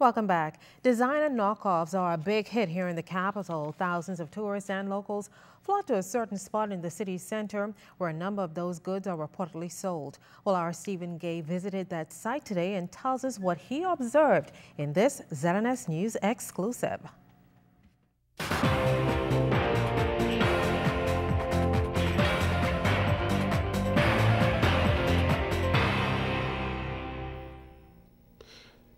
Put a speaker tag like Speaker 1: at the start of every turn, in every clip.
Speaker 1: Welcome back. Designer knockoffs are a big hit here in the capital. Thousands of tourists and locals flock to a certain spot in the city center where a number of those goods are reportedly sold. Well, our Stephen Gay visited that site today and tells us what he observed in this ZNS News exclusive.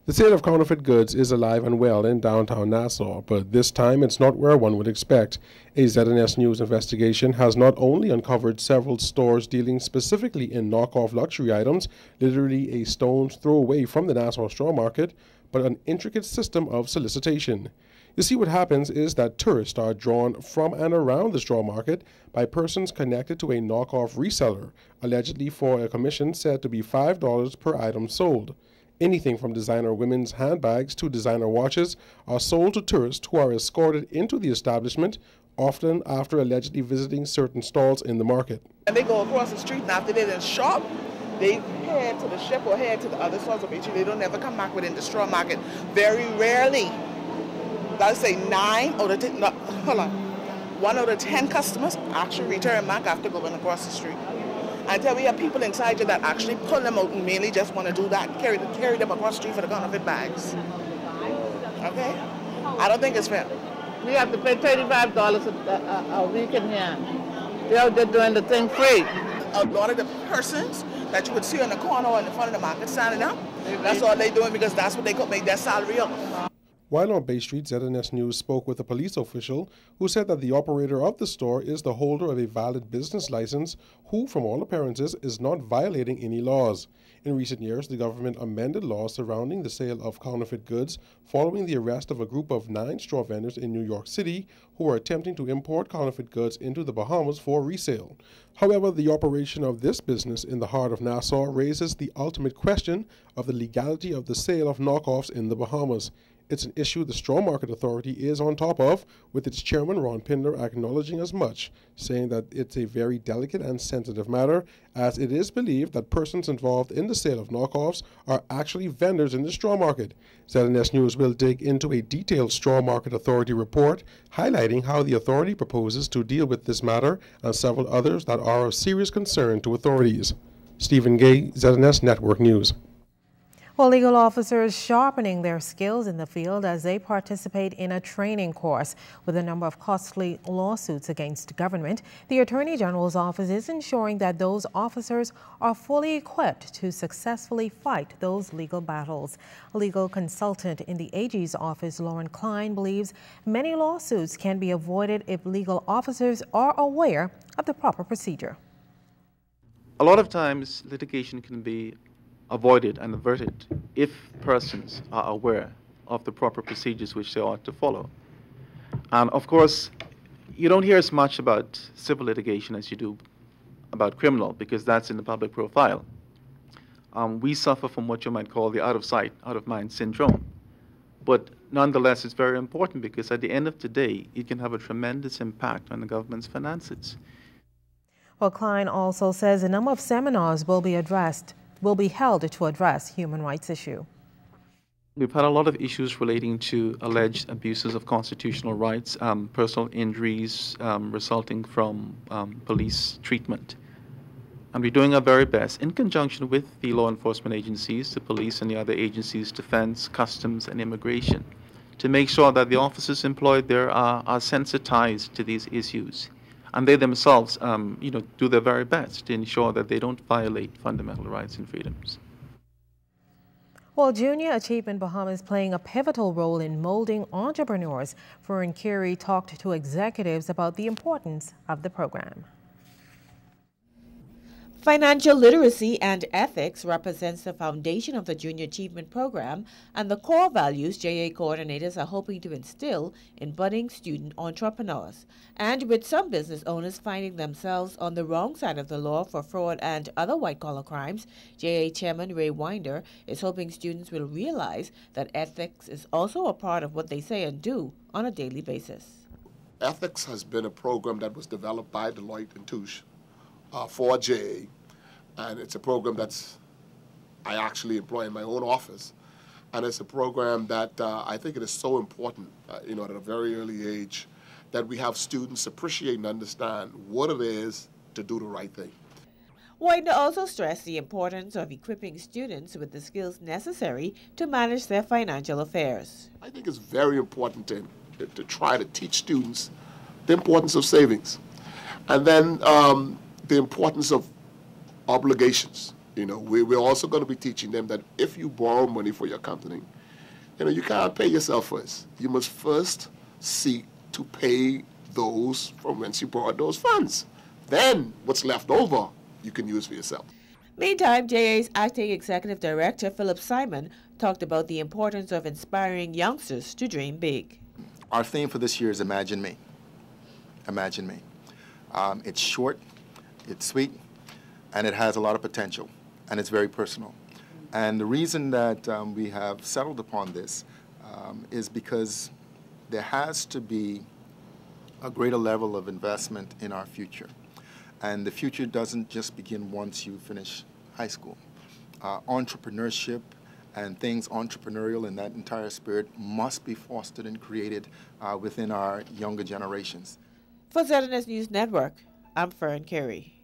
Speaker 2: The sale of counterfeit goods is alive and well in downtown Nassau, but this time it's not where one would expect. A ZNS News investigation has not only uncovered several stores dealing specifically in knockoff luxury items, literally a stone's throw away from the Nassau straw market, but an intricate system of solicitation. You see, what happens is that tourists are drawn from and around the straw market by persons connected to a knockoff reseller, allegedly for a commission said to be $5 per item sold. Anything from designer women's handbags to designer watches are sold to tourists who are escorted into the establishment, often after allegedly visiting certain stalls in the market.
Speaker 3: And they go across the street, and after they done shop, they head to the ship or head to the other stores. They don't ever come back within the straw market. Very rarely, let's say 1 out of 10 customers actually return back after going across the street. Until we have people inside you that actually pull them out and mainly just want to do that, carry them across the street for the counterfeit bags. Okay? I don't think it's fair.
Speaker 4: We have to pay $35 a week in here. They're just doing the thing free.
Speaker 3: A lot of the persons that you would see on the corner or in the front of the market standing up, that's all they're doing because that's what they could make their salary up.
Speaker 2: While on Bay Street, ZNS News spoke with a police official who said that the operator of the store is the holder of a valid business license who, from all appearances, is not violating any laws. In recent years, the government amended laws surrounding the sale of counterfeit goods following the arrest of a group of 9 straw vendors in New York City who were attempting to import counterfeit goods into the Bahamas for resale. However, the operation of this business in the heart of Nassau raises the ultimate question of the legality of the sale of knockoffs in the Bahamas. It's an issue the Straw Market Authority is on top of, with its chairman Ron Pindler acknowledging as much, saying that it's a very delicate and sensitive matter, as it is believed that persons involved in the sale of knockoffs are actually vendors in the straw market. ZNS News will dig into a detailed Straw Market Authority report highlighting how the authority proposes to deal with this matter and several others that are of serious concern to authorities. Stephen Gay, ZNS Network News.
Speaker 1: Well, legal officers sharpening their skills in the field as they participate in a training course. With a number of costly lawsuits against government, the Attorney General's office is ensuring that those officers are fully equipped to successfully fight those legal battles. A legal consultant in the AG's office, Lauren Klein, believes many lawsuits can be avoided if legal officers are aware of the proper procedure.
Speaker 5: A lot of times litigation can be avoided and averted if persons are aware of the proper procedures which they ought to follow. And of course, you don't hear as much about civil litigation as you do about criminal, because that's in the public profile. We suffer from what you might call the out of sight, out of mind syndrome. But nonetheless, it's very important because at the end of the day, it can have a tremendous impact on the government's finances.
Speaker 1: Well, Klein also says a number of seminars will be held to address human rights issue.
Speaker 5: We've had a lot of issues relating to alleged abuses of constitutional rights, personal injuries resulting from police treatment. And we're doing our very best in conjunction with the law enforcement agencies, the police and the other agencies, defense, customs and immigration, to make sure that the officers employed there are sensitized to these issues. And they themselves, do their very best to ensure that they don't violate fundamental rights and freedoms.
Speaker 1: Well, Junior Achievement Bahamas is playing a pivotal role in molding entrepreneurs. Fern Curie talked to executives about the importance of the program.
Speaker 6: Financial literacy and ethics represents the foundation of the Junior Achievement Program and the core values JA coordinators are hoping to instill in budding student entrepreneurs. And with some business owners finding themselves on the wrong side of the law for fraud and other white-collar crimes, JA Chairman Ray Winder is hoping students will realize that ethics is also a part of what they say and do on a daily basis.
Speaker 7: Ethics has been a program that was developed by Deloitte and Touche for JA, and it's a program I actually employ in my own office. And it's a program that I think it is so important, at a very early age, that we have students appreciate and understand what it is to do the right thing.
Speaker 6: Widener also stressed the importance of equipping students with the skills necessary to manage their financial affairs.
Speaker 7: I think it's very important to try to teach students the importance of savings, and then the importance of obligations. We're also going to be teaching them that if you borrow money for your company, you can't pay yourself first. You must first seek to pay those from whence you borrowed those funds. Then what's left over, you can use for yourself.
Speaker 6: Meantime, JA's acting executive director, Philip Simon, talked about the importance of inspiring youngsters to dream big.
Speaker 8: Our theme for this year is Imagine Me. Imagine Me. It's short, it's sweet, and it has a lot of potential, and it's very personal. And the reason that we have settled upon this is because there has to be a greater level of investment in our future. And the future doesn't just begin once you finish high school. Entrepreneurship and things entrepreneurial in that entire spirit must be fostered and created within our younger generations.
Speaker 6: For ZNS News Network, I'm Fern Carey.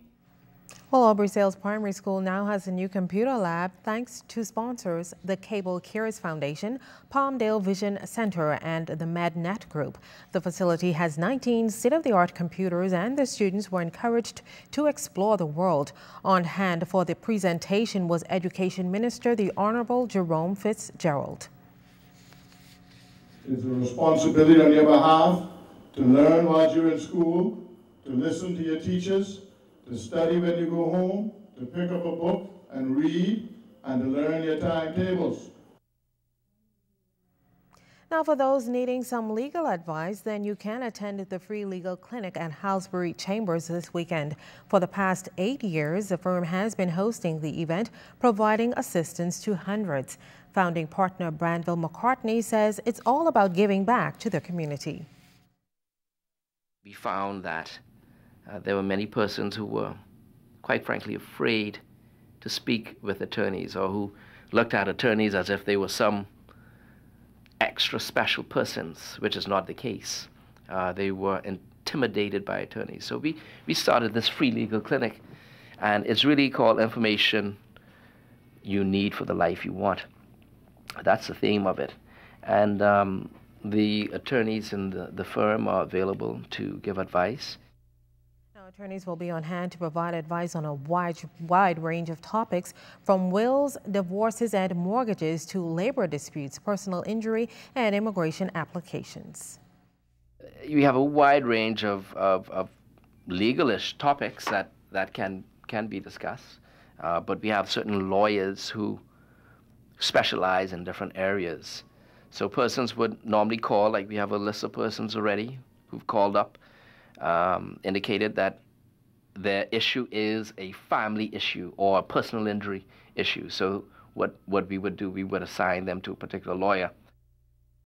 Speaker 1: Well, Aubrey Sales Primary School now has a new computer lab thanks to sponsors the Cable Cares Foundation, Palmdale Vision Center, and the MedNet Group. The facility has 19 state-of-the-art computers, and the students were encouraged to explore the world. On hand for the presentation was Education Minister, the Honorable Jerome Fitzgerald.
Speaker 9: It's a responsibility on your behalf to learn while you're in school, to listen to your teachers, to study when you go home, to pick up a book and read, and to learn your timetables.
Speaker 1: Now, for those needing some legal advice, then you can attend the free legal clinic at Halsbury Chambers this weekend. For the past 8 years, the firm has been hosting the event, providing assistance to hundreds. Founding partner Branville McCartney says it's all about giving back to the community.
Speaker 10: We found that there were many persons who were, quite frankly, afraid to speak with attorneys, or who looked at attorneys as if they were some extra special persons, which is not the case. They were intimidated by attorneys. So we started this free legal clinic, and it's really called Information You Need for the Life You Want. That's the theme of it. And the attorneys in the firm are available to give advice.
Speaker 1: Attorneys will be on hand to provide advice on a wide range of topics, from wills, divorces, and mortgages to labor disputes, personal injury, and immigration applications.
Speaker 10: You have a wide range of legal-ish topics that can be discussed, but we have certain lawyers who specialize in different areas. So persons would normally call, like we have a list of persons already who've called up, indicated that their issue is a family issue or a personal injury issue. So what we would do, we would assign them to a particular lawyer.